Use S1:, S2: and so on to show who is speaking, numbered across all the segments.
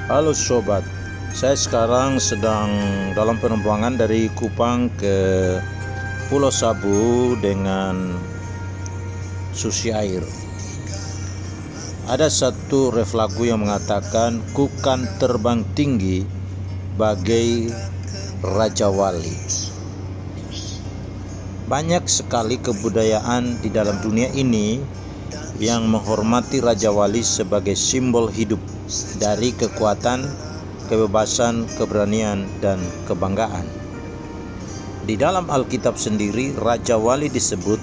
S1: Halo sobat, saya sekarang sedang dalam penerbangan dari Kupang ke Pulau Sabu dengan Susi Air. Ada satu ref lagu yang mengatakan, "Ku kan terbang tinggi bagai Raja Wali." Banyak sekali kebudayaan di dalam dunia ini yang menghormati Raja Wali sebagai simbol hidup dari kekuatan, kebebasan, keberanian, dan kebanggaan. Di dalam Alkitab sendiri, Raja Wali disebut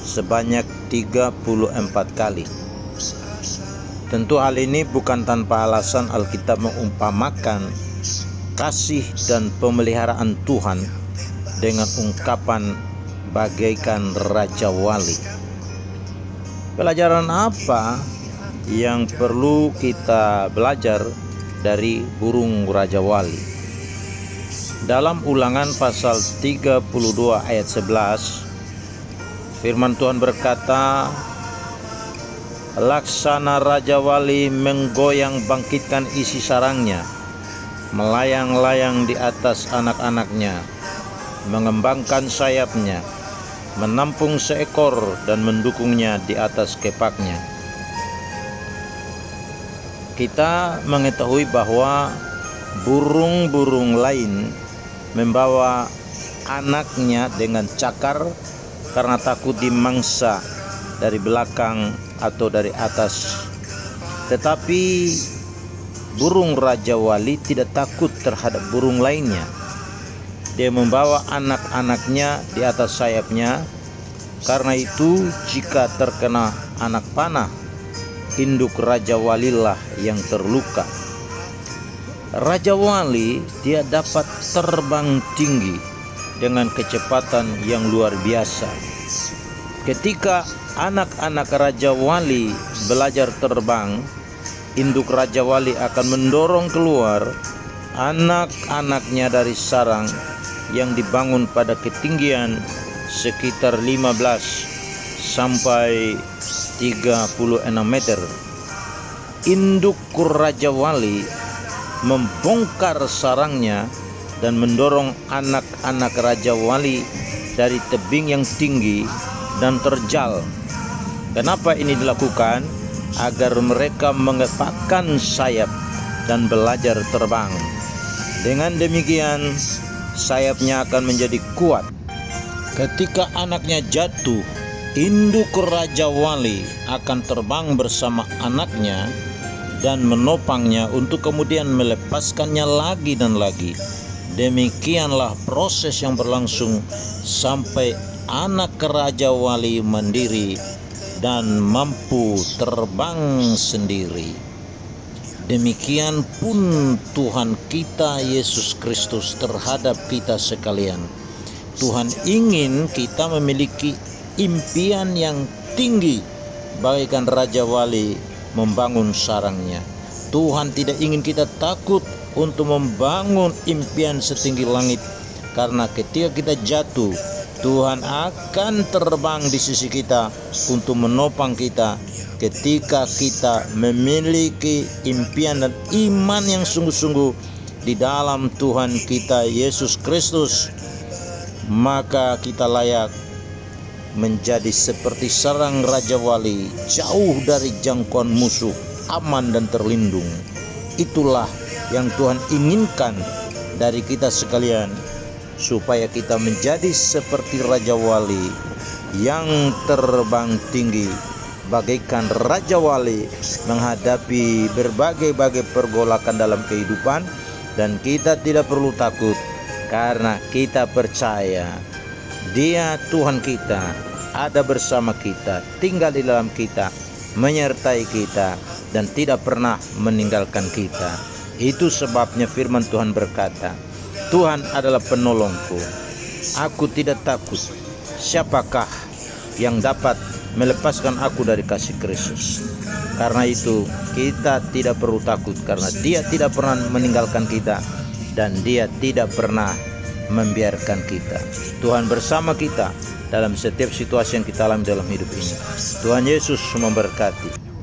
S1: sebanyak 34 kali. Tentu hal ini bukan tanpa alasan. Alkitab mengumpamakan kasih dan pemeliharaan Tuhan dengan ungkapan bagaikan Raja Wali. Pelajaran apa yang perlu kita belajar dari burung Raja Wali? Dalam Ulangan pasal 32 ayat 11, firman Tuhan berkata, "Laksana Raja Wali menggoyang bangkitkan isi sarangnya, melayang-layang di atas anak-anaknya, mengembangkan sayapnya, menampung seekor dan mendukungnya di atas kepaknya." Kita mengetahui bahwa burung-burung lain membawa anaknya dengan cakar karena takut dimangsa dari belakang atau dari atas. Tetapi burung Raja Wali tidak takut terhadap burung lainnya. Dia membawa anak-anaknya di atas sayapnya. Karena itu, jika terkena anak panah, induk Raja Walilah yang terluka. Raja Wali dia dapat terbang tinggi dengan kecepatan yang luar biasa. Ketika anak-anak Raja Wali belajar terbang, induk Raja Wali akan mendorong keluar anak-anaknya dari sarang yang dibangun pada ketinggian sekitar 15 sampai 36 meter. Induk Raja Wali membongkar sarangnya dan mendorong anak-anak Raja Wali dari tebing yang tinggi dan terjal. Kenapa ini dilakukan? Agar mereka mengepakkan sayap dan belajar terbang. Dengan demikian, sayapnya akan menjadi kuat. Ketika anaknya jatuh, induk Raja Wali akan terbang bersama anaknya dan menopangnya untuk kemudian melepaskannya lagi dan lagi. Demikianlah proses yang berlangsung sampai anak Raja Wali mandiri dan mampu terbang sendiri. Demikian pun Tuhan kita Yesus Kristus terhadap kita sekalian. Tuhan ingin kita memiliki impian yang tinggi bagaikan Raja Wali membangun sarangnya. Tuhan tidak ingin kita takut untuk membangun impian setinggi langit, karena ketika kita jatuh, Tuhan akan terbang di sisi kita untuk menopang kita. Ketika kita memiliki impian dan iman yang sungguh-sungguh di dalam Tuhan kita Yesus Kristus, maka kita layak menjadi seperti sarang Raja Wali, jauh dari jangkauan musuh, aman dan terlindung. Itulah yang Tuhan inginkan dari kita sekalian, supaya kita menjadi seperti Raja Wali yang terbang tinggi bagaikan Raja Wali menghadapi berbagai pergolakan dalam kehidupan. Dan kita tidak perlu takut, karena kita percaya Dia Tuhan kita ada bersama kita, tinggal di dalam kita, menyertai kita, dan tidak pernah meninggalkan kita. Itu sebabnya firman Tuhan berkata, "Tuhan adalah penolongku, aku tidak takut. Siapakah yang dapat melepaskan aku dari kasih Kristus?" Karena itu kita tidak perlu takut, karena Dia tidak pernah meninggalkan kita dan Dia tidak pernah membiarkan kita. Tuhan bersama kita dalam setiap situasi yang kita alami dalam hidup ini. Tuhan Yesus memberkati.